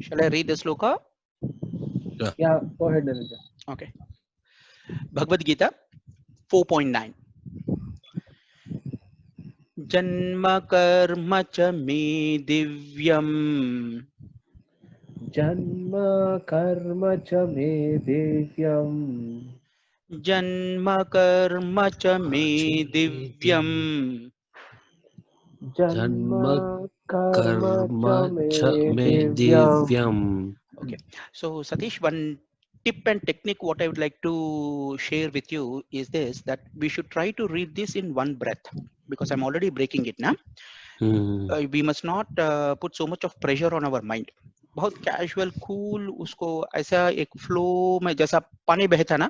Shall I read the sloka? Yeah, go ahead, Dhananjay. Okay. Bhagavad Gita 4.9. जन्म कर्म च मे दिव्यम जन्म कर्म च मे दिव्यम जन्म कर्म च मे दिव्यम जन्म कर्म कर्म च च मे मे दिव्यम. दिव्यम. Okay, so Satish, one tip and technique what I would like to share with you is this, that we should try to read this in one breath, because I'm already breaking it now. We must not put so much of pressure on our mind. बहुत casual cool उसको ऐसा एक flow में जैसा पानी बहता ना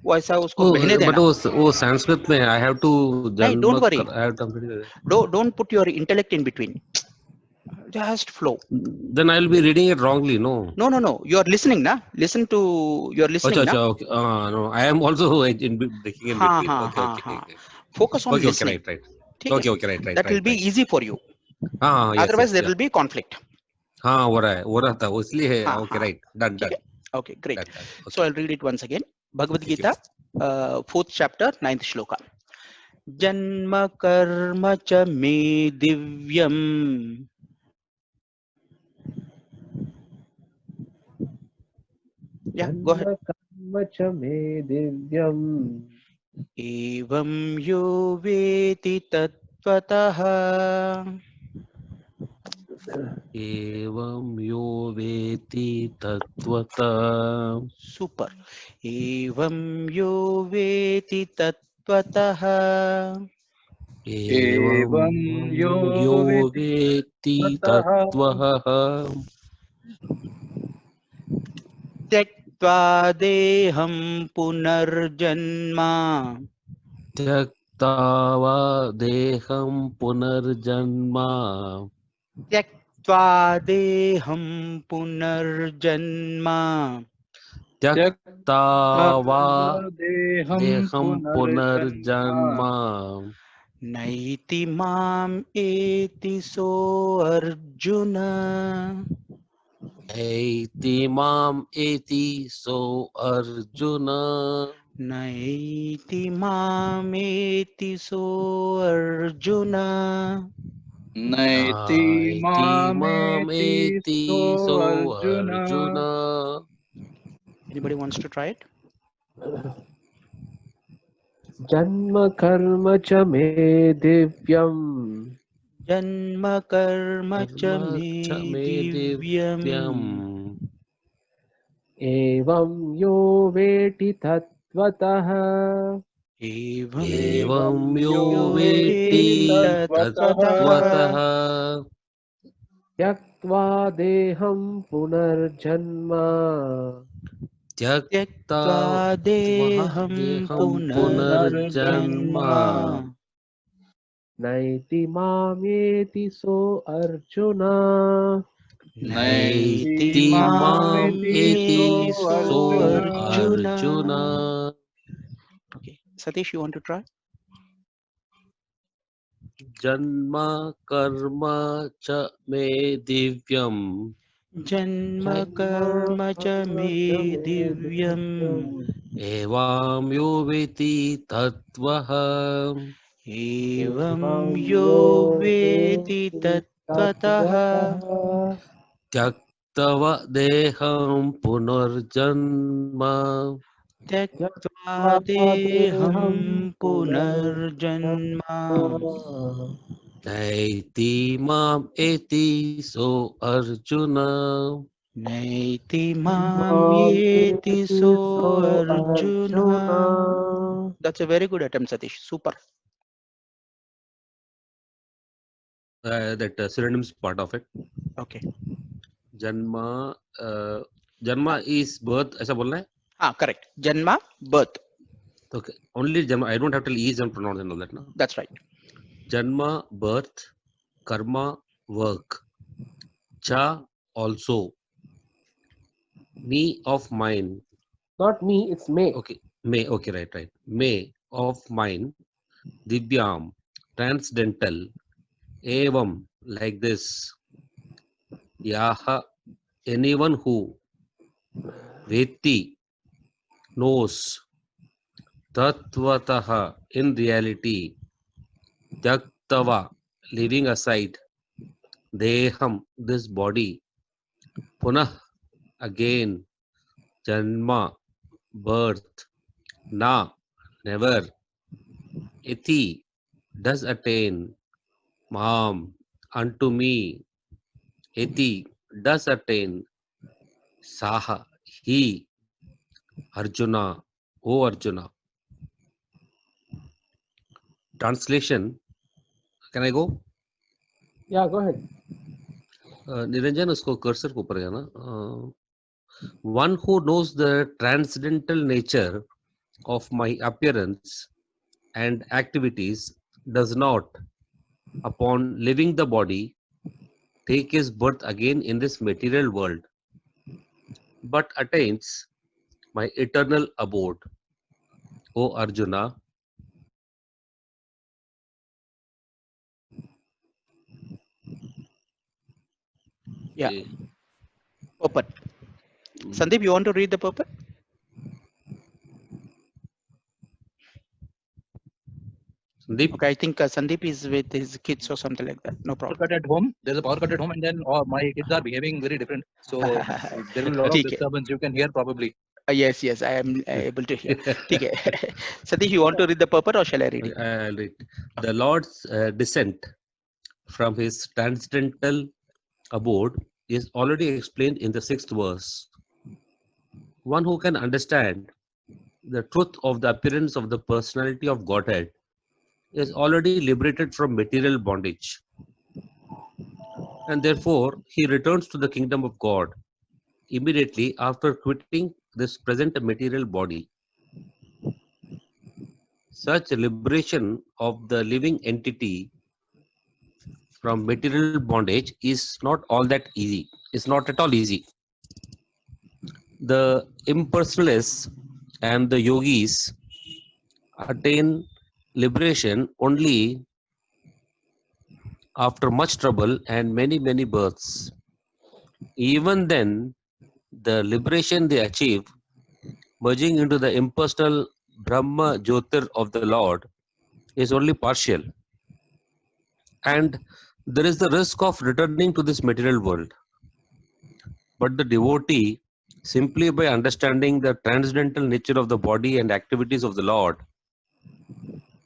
वैसा उसको बहने बट देना. वो संस्कृत में आई हैव टू नहीं, जन्म don't worry, I have to don't put your intellect in between, just flow. then I will be reading it wrongly. No, No, you are listening na, listen to, you are listening acha na. okay. No, I am also breaking in हाँ between. हाँ Okay, हाँ okay, हाँ, okay. focus on Okay, okay, listening. right. ठीक है, Okay, okay, right. that will be easy for you. Yes, Otherwise there yeah. will be conflict. हाँ हो रहा था वो इसलिए है. हाँ Okay, हाँ, right, done. ठीक है. Okay, great. Done. So I'll read it once again. Bhagavad Gita, 4th chapter, 9th shloka. जन्म कर्म च मे दिव्यम go ahead. जन्म कर्म च मे दिव्यम एवं यो वेति तत्त्वतः एवं यो वेति तत्त्वतः. सुपर. एवं यो वेति तत्त्वतः एवं यो वेति तत्त्वतः त्यक्त्वा देहं पुनर्जन्म त्यक्त्वा देहं पुनर्जन्म त्यक्त्वा देहं पुनर्जन्म त्यक्त्वा देहं देहं पुनर्जन्म नैति माम् एति सो अर्जुन ऐति माम् एति सो अर्जुन नैति मामेति सो अर्जुन नैति माम् एति सो Arjun. Anybody wants to try it? जन्म कर्म च मे दिव्यम जन्म कर्म च मे दिव्यम् एवं यो वेति तत्त्वतः एवं यो वेत्ति तत्त्वतः त्यक्त्वा देहं पुनर्जन्म त्यक्त्वा देहं पुनर्जन्म नैति मामेति सो अर्जुन नैति मामेति सो Arjun. Okay, Satish, you want to try? जन्म कर्म च मे दिव्यम जन्म कर्म च मे दिव्यम् एवं यो वेति तत्त्वः एवं यो वेति तत्त्वतः त्यक्त्वा देहं पुनर्जन्म त्यक्त्वा देहं पुनर्जन्म नैति माम् एति सो अर्जुन नैति मामेति सो Arjun. That's a very good attempt, Satish. Super. that synonyms part of it. Okay. जन्म is birth ऐसा बोलना है. हाँ, correct. Janma, birth. Okay, only Janma. I don't have to use and pronounce and all that. No? That's right. Janma, birth, karma, work. Cha, also. Me of mine. Not me, it's me. Okay, may. Okay, right. May of mine. Divyam, transcendental. Evam, like this. Yaha, anyone who veti knows tattvataha in reality, tyaktava leaving aside deham this body, punah again, janma birth, na never, iti does attain, mam unto me, iti does attain, saha he, Arjuna, O Arjuna. Translation, can I go? Yeah, go ahead. Niranjan उसको cursor को ऊपर जाना. One who knows the transcendental nature of my appearance and activities does not, upon leaving the body, take his birth again in this material world, but attains my eternal abode. O Arjuna, Yeah. okay. Purport. Sandeep, you want to read the purport? Sandeep? Okay, I think Sandeep is with his kids or something like that. No Power problem. cut at home. There's a power cut at home, and then my kids are behaving very different. So there will be a lot of ठीक है. disturbance. You can hear probably. Yes, yes, I am able to hear. ठीक है. Satish, you want to read the purport or shall I read it? I'll read. The Lord's descent from his transcendental abode is already explained in the 6th verse. One who can understand the truth of the appearance of the personality of Godhead is already liberated from material bondage. And therefore, he returns to the kingdom of God immediately after quitting this present material body. Such liberation of the living entity from material bondage is not all that easy. It's not at all easy. The impersonalists and the yogis attain liberation only after much trouble and many, many births. Even then, the liberation they achieve, merging into the impersonal Brahma Jyotir of the Lord, is only partial. And there is the risk of returning to this material world. But the devotee, simply by understanding the transcendental nature of the body and activities of the Lord,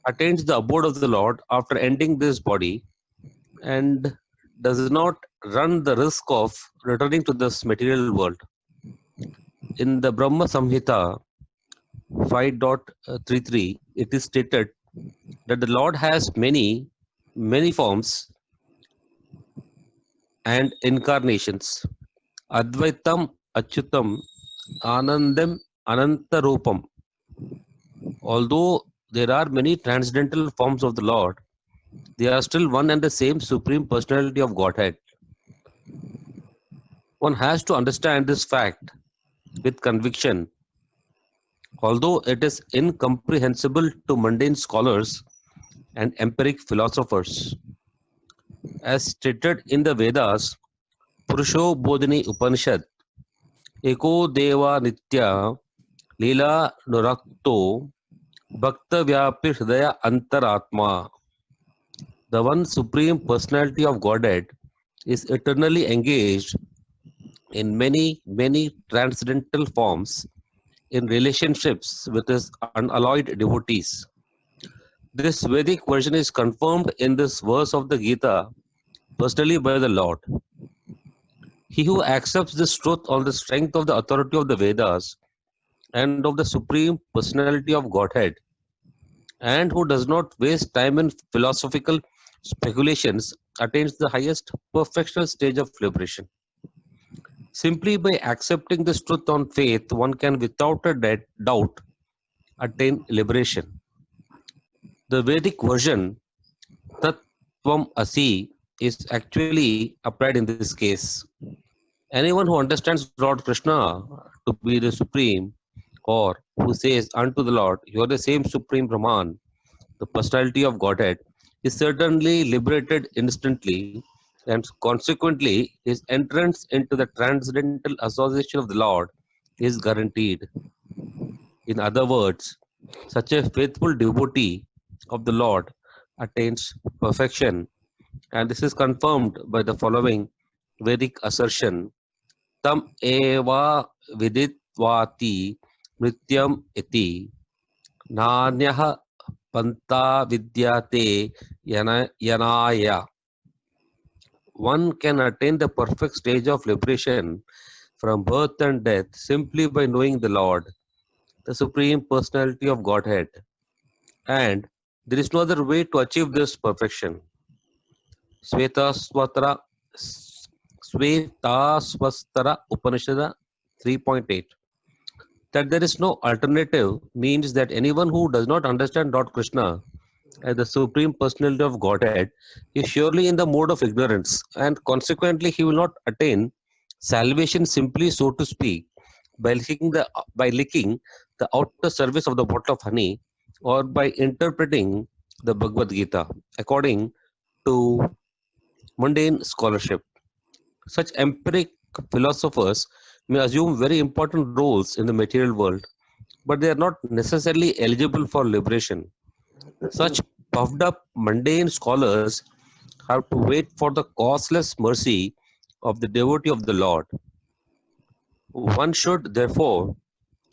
attains the abode of the Lord after ending this body and does not run the risk of returning to this material world. In the Brahma Samhita 5.33, it is stated that the Lord has many, many forms and incarnations. Advaitam Achyutam Anandam Anantarupam. Although there are many transcendental forms of the Lord, they are still one and the same Supreme Personality of Godhead. One has to understand this fact with conviction. Although it is incomprehensible to mundane scholars and empiric philosophers. As stated in the Vedas, Purusho Bodhini Upanishad, Eko Deva Nitya Leela Nurakto Bhakta Vyapi Hridaya Antaratma. The one Supreme Personality of Godhead is eternally engaged in many, many transcendental forms in relationships with his unalloyed devotees. This Vedic version is confirmed in this verse of the Gita personally by the Lord. He who accepts this truth on the strength of the authority of the Vedas and of the Supreme Personality of Godhead, and who does not waste time in philosophical speculations, attains the highest perfectional stage of liberation. Simply by accepting this truth on faith, one can without a doubt attain liberation. The Vedic version, Tat Tvam Asi, is actually applied in this case. Anyone who understands Lord Krishna to be the Supreme, or who says unto the Lord, you are the same Supreme Brahman, the personality of Godhead, is certainly liberated instantly and consequently his entrance into the transcendental association of the Lord is guaranteed. In other words, such a faithful devotee of the Lord attains perfection, and this is confirmed by the following Vedic assertion: Tam eva viditvati mrityam iti nanyah panta vidyate yanaya. One can attain the perfect stage of liberation from birth and death simply by knowing the Lord, the Supreme Personality of Godhead. And there is no other way to achieve this perfection. Svetaswatara Svetaswastara Upanishada 3.8. That there is no alternative means that anyone who does not understand Lord Krishna as the Supreme Personality of Godhead is surely in the mode of ignorance, and consequently he will not attain salvation simply, so to speak, by licking the outer surface of the bottle of honey, or by interpreting the Bhagavad Gita according to mundane scholarship. Such empiric philosophers may assume very important roles in the material world, but they are not necessarily eligible for liberation. Such puffed up mundane scholars have to wait for the causeless mercy of the devotee of the Lord. One should therefore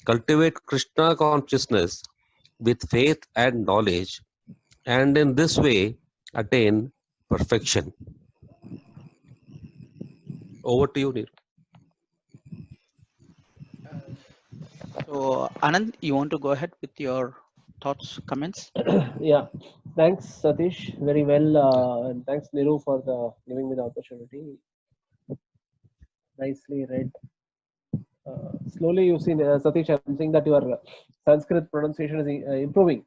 cultivate Krishna consciousness with faith and knowledge, and in this way attain perfection. Over to you, Neer. So Anand, you want to go ahead with your thoughts, comments? Yeah, thanks Satish, very well, and thanks Niru for giving me the opportunity. Nicely read. Slowly you see, Satish, I'm seeing that your Sanskrit pronunciation is improving.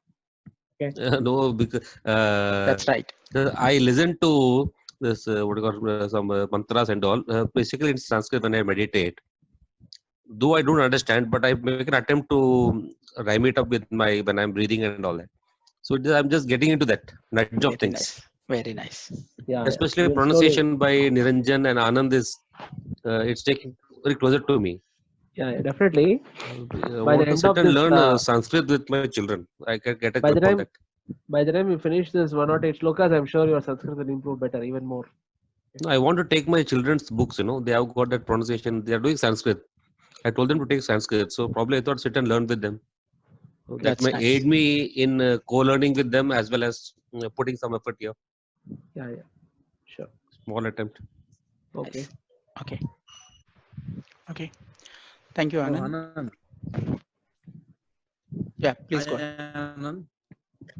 Okay. No, because That's right. I listen to this what you call some mantras and all. Basically, in Sanskrit when I meditate. Though I don't understand, but I make an attempt to rhyme it up with my when I'm breathing and all that. So I'm just getting into that nudge of Very things. nice. Very nice. Yeah, Especially you'll pronunciation by Niranjan and Anand is it's taking very closer to me. Yeah, definitely. I By the want to end sit of and this, learn Sanskrit with my children. I can get a by the grip on time that. by the time you finish this 108 shlokas, I'm sure your Sanskrit will improve better, even more. I want to take my children's books. They have got that pronunciation. They are doing Sanskrit. I told them to take Sanskrit, so probably I thought sit and learn with them. So that That's may nice. aid me in co-learning with them as well as putting some effort here. Yeah, sure. Small attempt. Okay. Nice. Okay. Okay. Thank you, Oh, Anand. Anand. Yeah, please Hi, go ahead. Anand.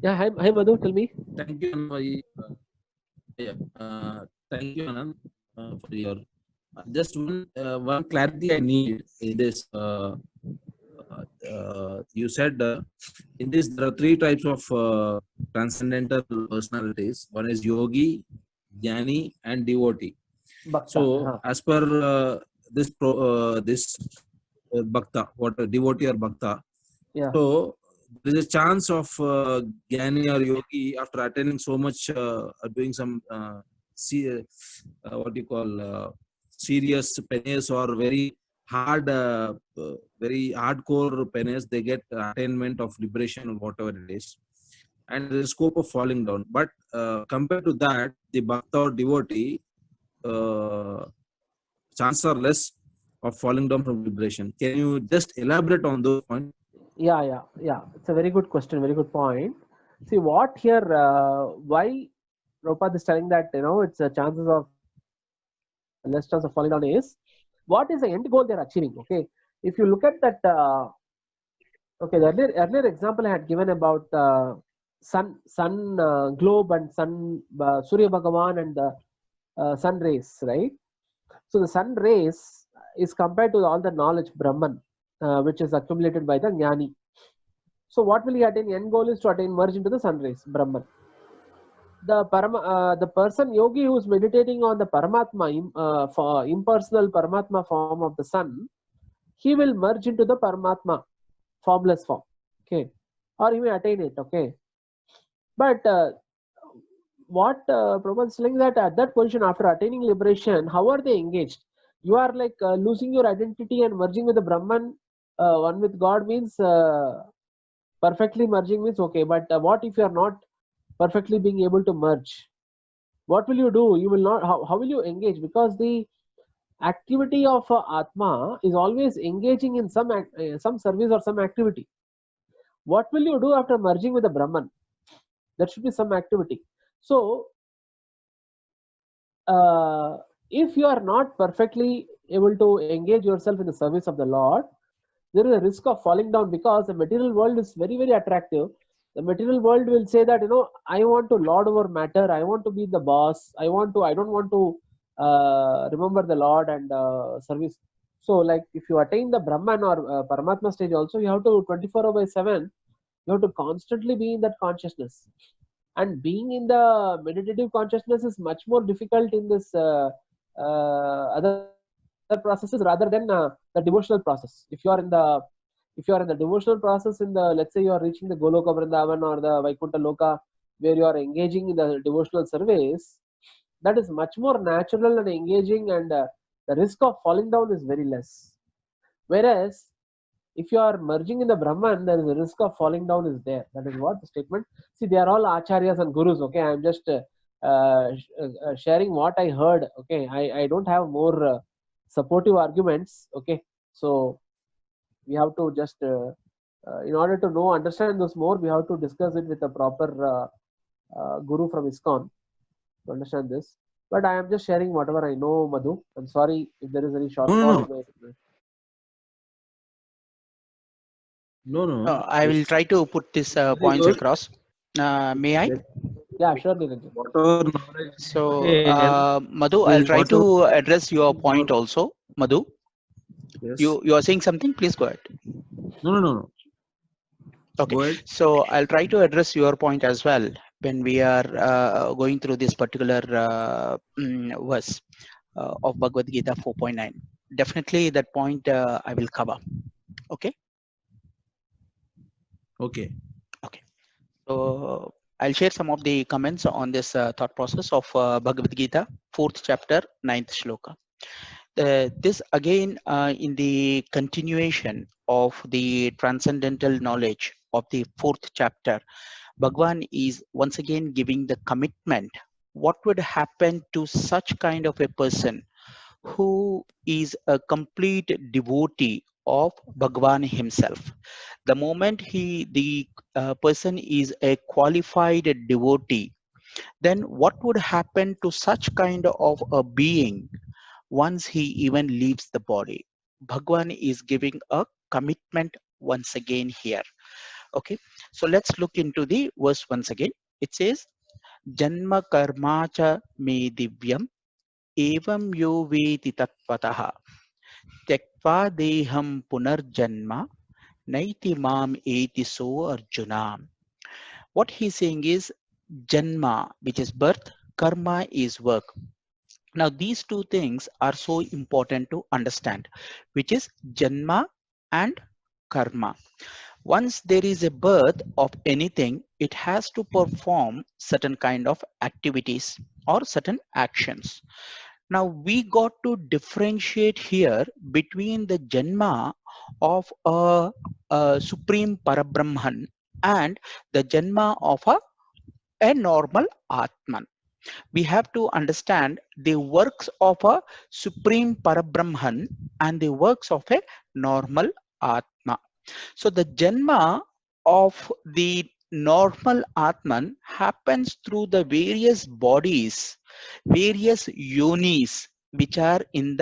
Yeah, hi Madhu, tell me. Thank you, Anand. Yeah, thank you, Anand, for your just one clarity I need in this. You said in this there are three types of transcendental personalities. One is yogi, jnani, and devotee. Bhakta. So, as per this bhakta, what a devotee or bhakta. Yeah. So there is a chance of Jnani or yogi after attaining so much, doing some what you call serious penance or very hardcore penance, they get attainment of liberation or whatever it is, and there is scope of falling down. But compared to that, the bhakta or devotee, chances are less of falling down from liberation. Can you just elaborate on those points? Yeah. It's a very good question, very good point. See what here, why Prabhupada is telling that, it's a chances of less chance of falling down is, what is the end goal they're achieving? Okay. If you look at that, okay, the earlier example I had given about sun globe and Surya Bhagavan and the sun rays, right? So the sun rays is compared to all the knowledge Brahman, which is accumulated by the Jnani. So what will he attain? End goal is to merge into the sun rays, Brahman. The person yogi who is meditating on the Paramatma, for impersonal Paramatma form of the sun, he will merge into the Paramatma formless form, okay, or he may attain it, okay. But what Prabhupada is saying, that at that position, after attaining liberation, how are they engaged? You are like losing your identity and merging with the Brahman, one with God means perfectly merging means okay. But what if you are not perfectly being able to merge? What will you do? You will not. How will you engage? Because the activity of Atma is always engaging in some service or some activity. What will you do after merging with the Brahman? There should be some activity. So, if you are not perfectly able to engage yourself in the service of the Lord, there is a risk of falling down, because the material world is very, very attractive. The material world will say that, I want to lord over matter. I want to be the boss. I don't want to remember the Lord and service. So, like if you attain the Brahman or Paramatma stage also, you have to 24/7, you have to constantly be in that consciousness. And being in the meditative consciousness is much more difficult in this other processes rather than the devotional process. If you are in the devotional process, in the, let's say you are reaching the Goloka Vrindavan or the Vaikuntha Loka, where you are engaging in the devotional service, that is much more natural and engaging, and the risk of falling down is very less. Whereas if you are merging in the Brahman, there is a risk of falling down is there. That is what the statement. See, they are all acharyas and gurus. Okay, I am just sharing what I heard. Okay, I don't have more supportive arguments. Okay, so we have to just in order to understand this more, we have to discuss it with a proper guru from ISKCON to understand this. But I am just sharing whatever I know, Madhu. I'm sorry if there is any shortfall. No. I will try to put this points good. across. May I? Yeah, sure, Niranjan. Whatever knowledge. So, Madhu, I'll try to address your point also. Madhu, Yes. you are saying something? Please go ahead. No. Okay. Go ahead. So I'll try to address your point as well when we are going through this particular verse of Bhagavad Gita 4.9. Definitely that point I will cover. Okay. Okay. So I'll share some of the comments on this thought process of Bhagavad Gita, 4th chapter, 9th shloka. This again in the continuation of the transcendental knowledge of the 4th chapter, Bhagwan is once again giving the commitment. What would happen to such kind of a person who is a complete devotee of Bhagwan himself? The moment the person is a qualified devotee, then what would happen to such kind of a being once he even leaves the body? Bhagwan is giving a commitment once again here. Okay, so let's look into the verse once again. It says, Janma karma cha me divyam evam yo veti tatpataha tektva deham punarjanma naiti mam eti so arjuna. What he's saying is Janma, which is birth, karma is work. Now these two things are so important to understand, which is Janma and karma. Once there is a birth of anything, it has to perform certain kind of activities or certain actions. Now we got to differentiate here between the Janma of a Supreme Parabrahman and the Janma of a normal Atman. We have to understand the works of a Supreme Parabrahman and the works of a normal Atma. So the Janma of the normal Atman happens through the various bodies, various yonis, which are in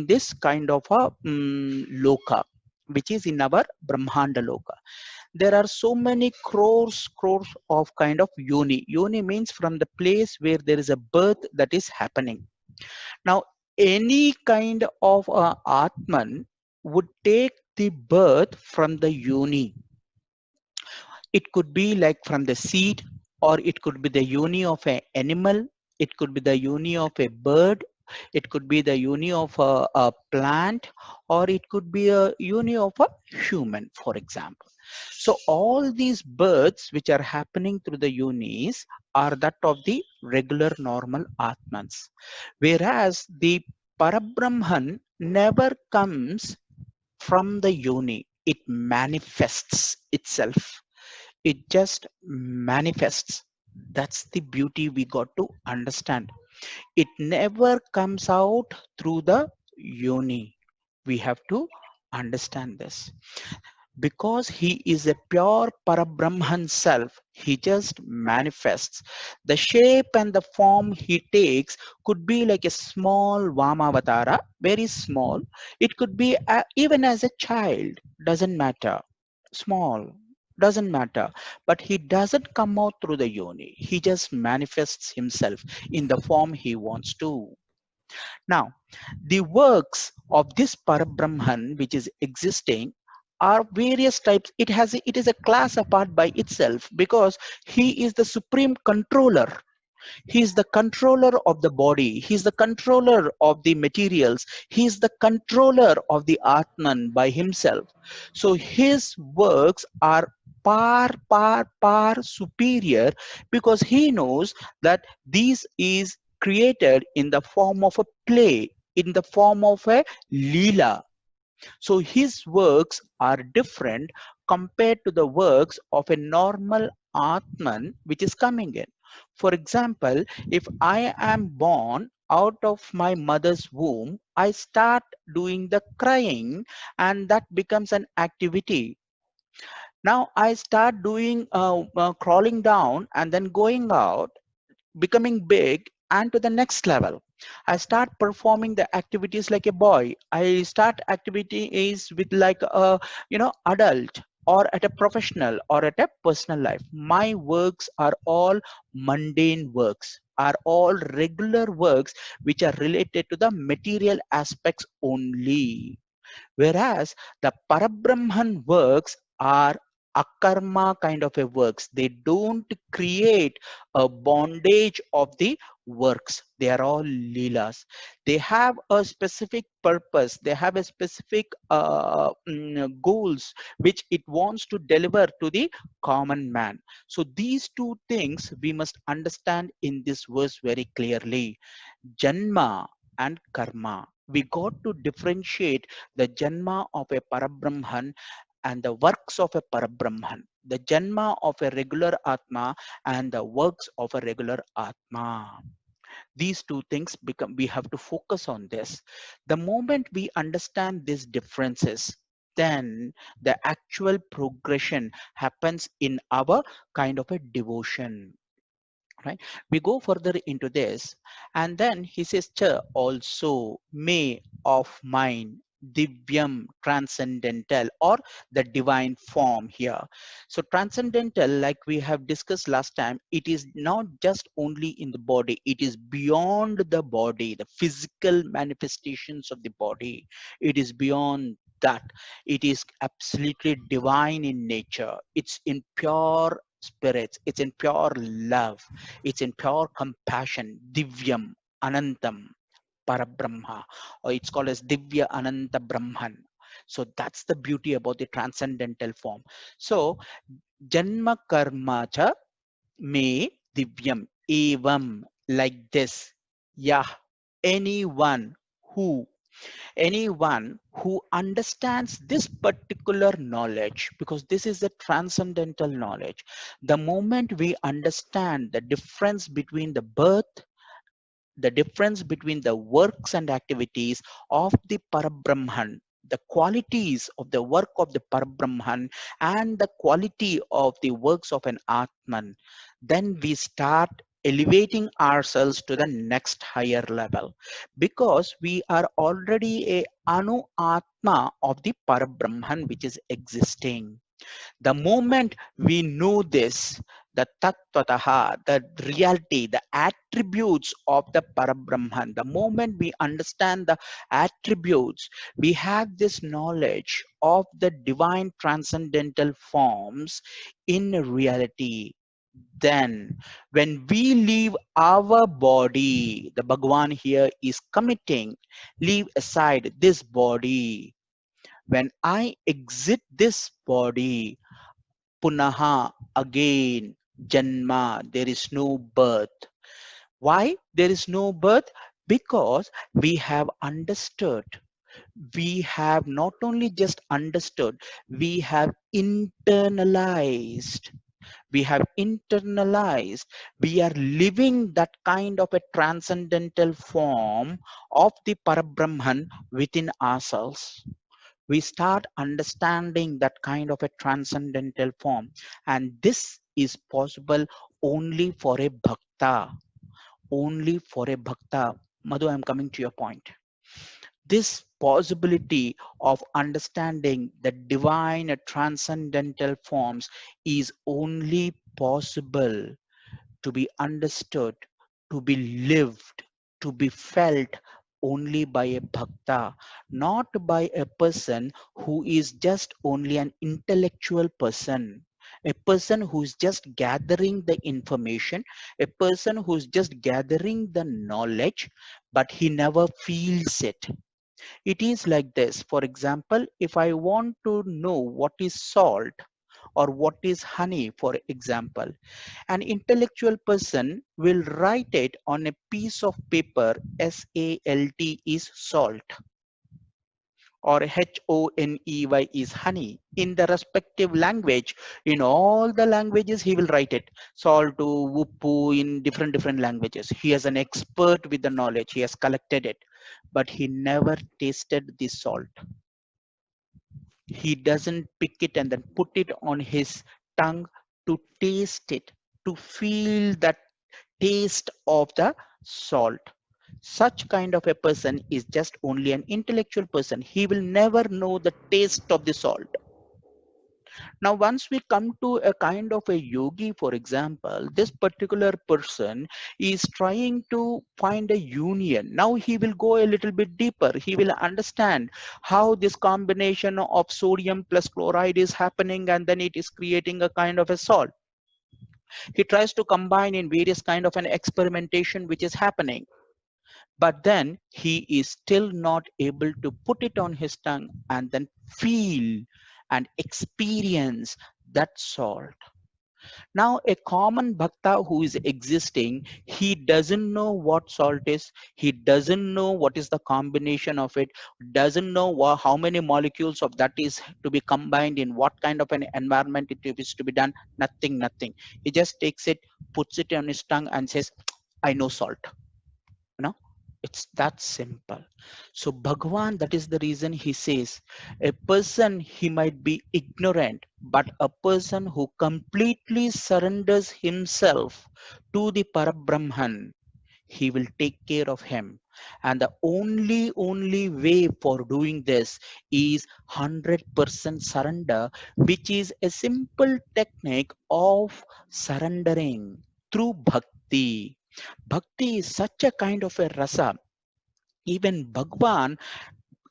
this kind of a loka, which is in our Brahmanda loka. There are so many crores of kind of yoni. Yoni means from the place where there is a birth that is happening. Now, any kind of Atman would take the birth from the yoni. It could be like from the seed, or it could be the yoni of an animal. It could be the yoni of a bird. It could be the yoni of a plant, or it could be a yoni of a human, for example. So all these births which are happening through the yonis are that of the regular normal Atmans. Whereas the Parabrahman never comes from the yoni. It manifests itself. It just manifests. That's the beauty we got to understand. It never comes out through the yoni. We have to understand this. Because he is a pure Parabrahman self, he just manifests. The shape and the form he takes could be like a small Vamavatara, very small. It could be even as a child, doesn't matter. Small, doesn't matter. But he doesn't come out through the yoni. He just manifests himself in the form he wants to. Now, the works of this Parabrahman which is existing are various types. It is a class apart by itself because he is the supreme controller. He is the controller of the body. He is the controller of the materials. He is the controller of the Atman by himself. So his works are far superior because he knows that these is created in the form of a play, in the form of a leela. So his works are different compared to the works of a normal Atman which is coming in. For example, if I am born out of my mother's womb, I start doing the crying and that becomes an activity. Now I start doing crawling down and then going out, becoming big and to the next level. I start performing the activities like a boy. I start activities with like a adult or at a professional or at a personal life. My works are all mundane works, are all regular works which are related to the material aspects only. Whereas the Parabrahman works are akarma kind of a works. They don't create a bondage of the works. They are all leelas. They have a specific purpose. They have a specific goals which it wants to deliver to the common man. So these two things we must understand in this verse very clearly. Janma and karma. We got to differentiate the janma of a Parabrahman and the works of a Parabrahman. The janma of a regular Atma and the works of a regular Atma. These two things become, we have to focus on this. The moment we understand these differences, then the actual progression happens in our kind of a devotion. Right, we go further into this and then he says cha also may of mine divyam transcendental or the divine form here. So transcendental, like we have discussed last time, it is not just only in the body, it is beyond the body, the physical manifestations of the body. It is beyond that. It is absolutely divine in nature. It's in pure spirits, it's in pure love, it's in pure compassion. Divyam, Anantam, Parabrahma, or it's called as Divya Ananta Brahman. So that's the beauty about the transcendental form. So Janma Karma cha me Divyam Evam, like this. Yeah, anyone who anyone who understands this particular knowledge, because this is a transcendental knowledge, the moment we understand the difference between the birth, the difference between the works and activities of the Parabrahman, the qualities of the work of the Parabrahman and the quality of the works of an Atman, then we start elevating ourselves to the next higher level, because we are already a Anu Atma of the Parabrahman which is existing. The moment we know this, the tattvataha, the reality, the attributes of the Parabrahman, the moment we understand the attributes, we have this knowledge of the divine transcendental forms in reality. Then when we leave our body, the Bhagwan here is committing, leave aside this body. When I exit this body, punaha, again, janma, there is no birth. Why there is no birth? Because we have understood. We have not only just understood, we have internalized. We have internalized. We are living that kind of a transcendental form of the Parabrahman within ourselves. We start understanding that kind of a transcendental form, and this is possible only for a bhakta. Only for a bhakta. Madhu, I'm coming to your point. This possibility of understanding the divine transcendental forms is only possible to be understood, to be lived, to be felt only by a bhakta, not by a person who is just only an intellectual person, a person who's just gathering the information, a person who's just gathering the knowledge, but he never feels it. It is like this. For example, if I want to know what is salt or what is honey, for example, an intellectual person will write it on a piece of paper, SALT is salt, or HONEY is honey, in the respective language. In all the languages, he will write it. Salt, uppu, in different languages. He is an expert with the knowledge. He has collected it, but he never tasted the salt. He doesn't pick it and then put it on his tongue to taste it, to feel that taste of the salt. Such kind of a person is just only an intellectual person. He will never know the taste of the salt. Now, once we come to a kind of a yogi, for example, this particular person is trying to find a union. Now he will go a little bit deeper. He will understand how this combination of sodium plus chloride is happening, and then it is creating a kind of a salt. He tries to combine in various kind of an experimentation which is happening, but then he is still not able to put it on his tongue and then feel and experience that salt. Now, a common bhakta who is existing, he doesn't know what salt is, he doesn't know what is the combination of it, doesn't know how many molecules of that is to be combined in what kind of an environment it is to be done. Nothing. He just takes it, puts it on his tongue and says, I know salt. No, it's that simple. So Bhagwan, that is the reason he says a person, he might be ignorant, but a person who completely surrenders himself to the Parabrahman, he will take care of him. And the only way for doing this is 100% surrender, which is a simple technique of surrendering through bhakti. Bhakti is such a kind of a rasa. Even Bhagwan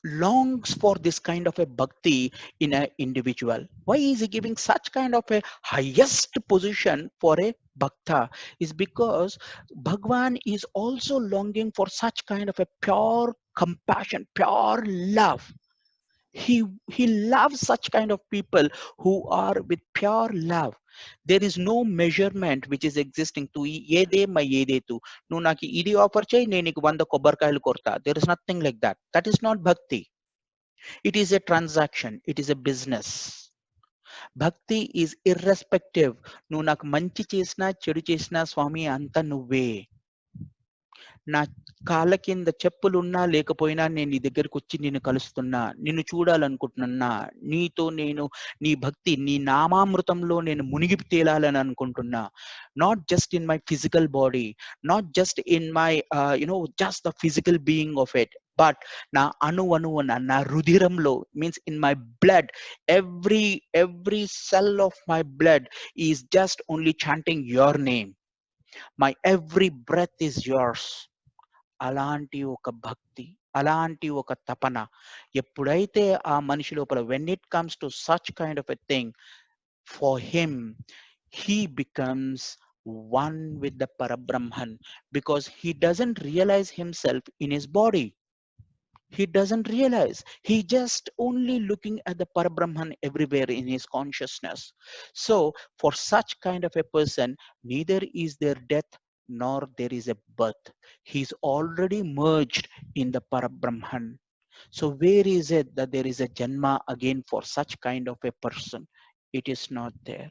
longs for this kind of a bhakti in an individual. Why is he giving such kind of a highest position for a bhakta? Is because Bhagwan is also longing for such kind of a pure compassion, pure love. He loves such kind of people who are with pure love. There is no measurement which is existing to ఏదే my ఏదేతు నువ్వు నాకు ఇది offer చేయి నేను నీకు 100 కొబ్బరికాయలు కొడతా. There is nothing like that. That is not bhakti. It is a transaction. It is a business. Bhakti is irrespective. నువ్వు నాకు మంచి చేసినా చెడు చేసినా స్వామి అంతా నువ్వే. నా కాళ్ళ కింద చెప్పులున్నా లేకపోయినా నేను నీ దగ్గరకు వచ్చి నిన్ను కలుస్తున్నా, నిన్ను చూడాలనుకుంటున్నా, నీతో నేను నీ భక్తి నీ నామామృతంలో నేను మునిగి తేలాలని అనుకుంటున్నా. Not just in my physical body, not just in my just the physical being of it, but నా అణువణువున నా రుధిరంలో, means in my blood, every cell of my blood is just only chanting your name. My every breath is yours. అలాంటి ఒక భక్తి, అలాంటి ఒక తపన ఎప్పుడైతే ఆ మనిషి లోపల, when it comes to such kind of a thing, for him, he becomes one with the Parabrahman, because he doesn't realize himself in his body. He doesn't realize. He just only looking at the Parabrahman everywhere in his consciousness. So for such kind of a person, neither is there death nor there is a birth. He's already merged in the Parabrahman. So where is it that there is a Janma again for such kind of a person? It is not there.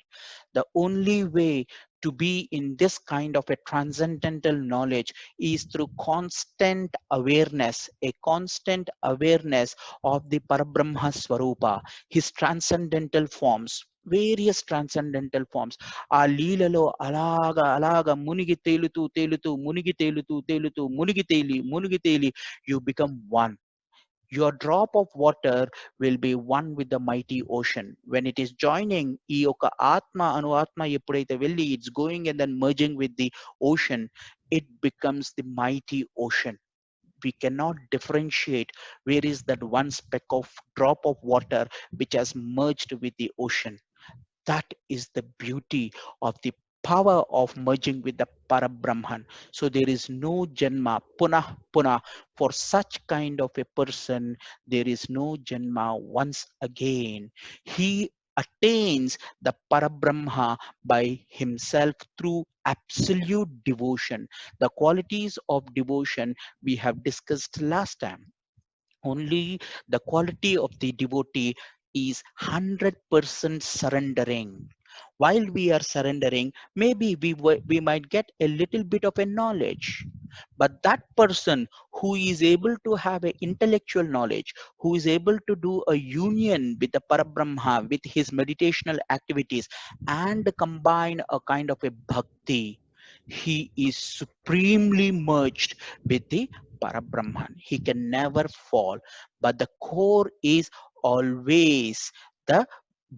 The only way to be in this kind of a transcendental knowledge is through constant awareness, a constant awareness of the Parabrahma Swarupa, his transcendental forms, various transcendental forms. ఆ లీలలో అలాగా మునిగి తేలుతూ తేలుతూ మునిగి తేలుతూ తేలుతూ మునిగి తేలి మునిగి తేలి you become one. Your drop of water will be one with the mighty ocean. When it is joining, ఈ యొక్క ఆత్మ అను ఆత్మ ఎప్పుడైతే వెళ్ళి it's going and then merging with the ocean, it becomes the mighty ocean. We cannot differentiate where is that one speck of drop of water which has merged with the ocean. That is the beauty of the power of merging with the Parabrahman. So there is no Janma, Punah Punah. For such kind of a person, there is no Janma once again. He attains the Parabrahma by himself through absolute devotion. The qualities of devotion we have discussed last time. Only the quality of the devotee is 100% surrendering. While we are surrendering, maybe we might get a little bit of a knowledge, but that person who is able to have an intellectual knowledge, who is able to do a union with the Parabrahma, with his meditational activities, and combine a kind of a bhakti, he is supremely merged with the Parabrahman. He can never fall, but the core is always the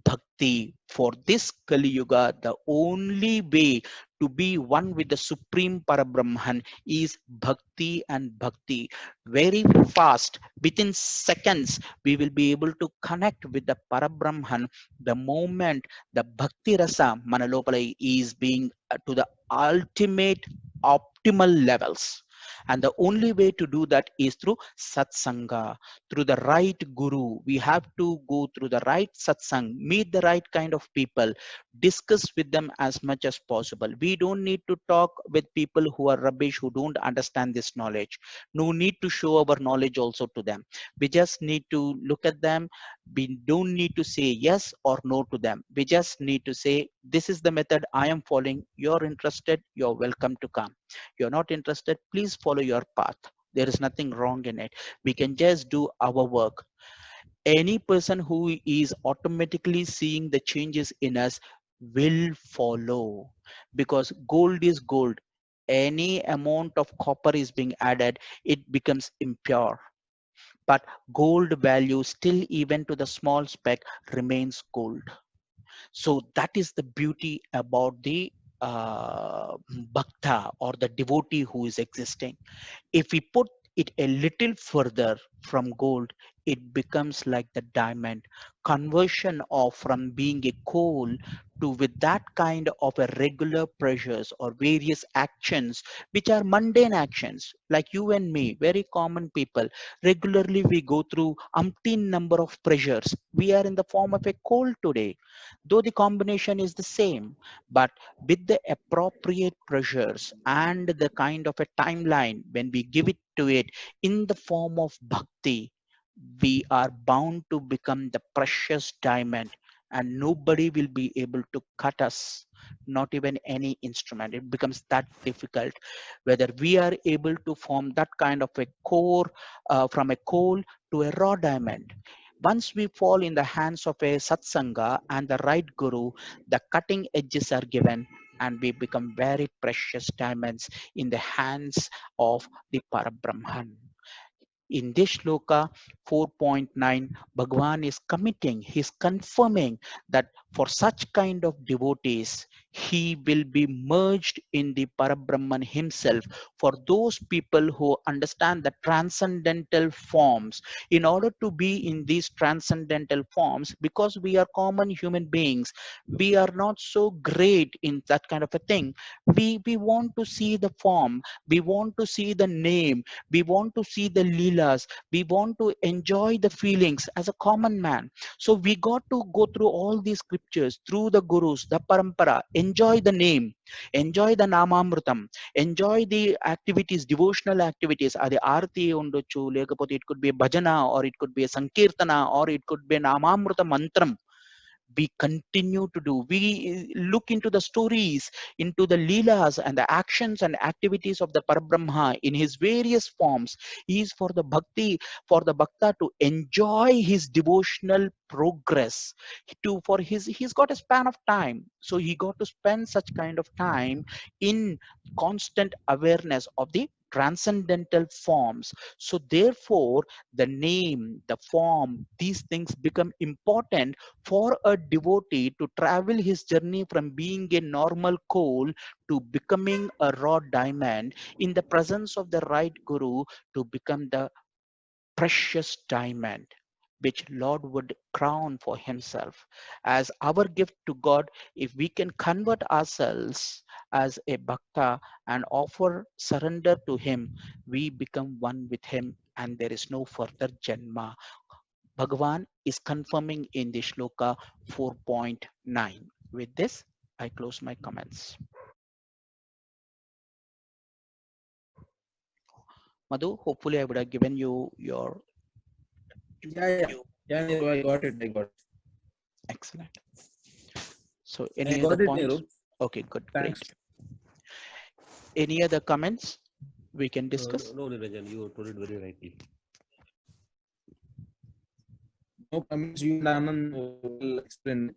bhakti. For this Kali Yuga, the only way to be one with the Supreme Parabrahman is bhakti and bhakti. Very fast, within seconds, we will be able to connect with the Parabrahman the moment the bhakti rasa manalopala is being to the ultimate optimal levels. And the only way to do that is through satsanga, through the right guru. We have to go through the right satsang, meet the right kind of people, discuss with them as much as possible. We don't need to talk with people who are rubbish, who don't understand this knowledge. No need to show our knowledge also to them. We just need to look at them. We don't need to say yes or no to them. We just need to say, this is the method I am following. You're interested, you're welcome to come. You're not interested, please follow your path. There is nothing wrong in it. We can just do our work. Any person who is automatically seeing the changes in us will follow, because gold is gold. Any amount of copper is being added, it becomes impure. But gold value still, even to the small speck, remains gold. So that is the beauty about the bhakta, or the devotee who is existing. If we put it a little further from gold, it becomes like the diamond. Conversion of from being a coal to with that kind of a regular pressures or various actions which are mundane actions, like you and me, very common people. Regularly we go through umpteen number of pressures. We are in the form of a coal today, though the combination is the same, but with the appropriate pressures and the kind of a timeline, when we give it to it in the form of bhakti, we are bound to become the precious diamond, and nobody will be able to cut us, not even any instrument. It becomes that difficult whether we are able to form that kind of a core from a coal to a raw diamond. Once we fall in the hands of a satsanga and the right guru, the cutting edges are given, and we become very precious diamonds in the hands of the Parabrahman. In this shloka 4.9, Bhagwan is committing, he's confirming that For such kind of devotees, he will be merged in the Parabrahman himself. For those people who understand the transcendental forms, in order to be in these transcendental forms, because we are common human beings, we are not so great in that kind of a thing. We want to see the form, we want to see the name, we want to see the leelas, we want to enjoy the feelings as a common man. So we got to go through all these scriptures, through the gurus, the parampara, enjoy the name, enjoy the namamrutam, enjoy the activities, devotional activities. Adi arti undochu, lekapothe it could be a bhajana, or it could be a sankirtana, or it could be a namamruta mantram. We continue to do. We look into the stories, into the leelas and the actions and activities of the Parabrahma in his various forms. He is for the bhakti, for the bhakta to enjoy his devotional progress. He's got a span of time, so he got to spend such kind of time in constant awareness of the transcendental forms. So therefore, the name, the form, these things become important for a devotee to travel his journey from being a normal coal to becoming a raw diamond in the presence of the right guru, to become the precious diamond which Lord would crown for himself as our gift to God. If we can convert ourselves as a bhakta and offer surrender to him, we become one with him and there is no further janma. Bhagavan is confirming in the shloka 4.9. With this, I close my comments. Madhu, hopefully I would have given you your Yeah, I got it. excellent. So I any got other it, points? Niru. Okay, good, Thanks. great. Any other comments we can discuss? No, Niranjan, you told it very rightly. No comments. You and Anand will explain it.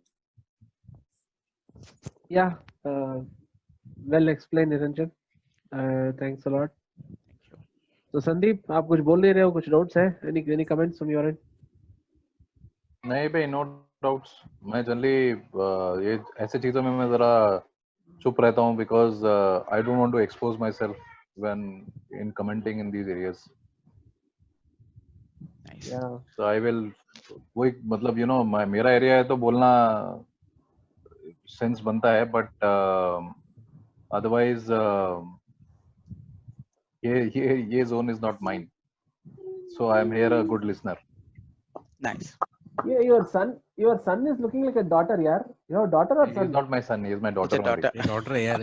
Yeah, well explained, Niranjan. Thanks a lot. So Sandeep, आप कुछ बोल नहीं रहे हो, कुछ notes है? Any comments from your end? नहीं भाई, नो डाउट्स. मैं जनरली ये ऐसे चीजों में मैं जरा चुप रहता हूँ because I don't want to expose myself when in commenting in these areas. Nice. Yeah. So I will, वही मतलब मेरा एरिया है तो बोलना सेंस बनता है, बट अदरवाइज ये zone is not mine, so I am here a good listener. Nice. Yeah, your son is looking like a daughter, yaar. You have a daughter or He is son? not my son, he is my It's a daughter only. daughter. Daughter है यार.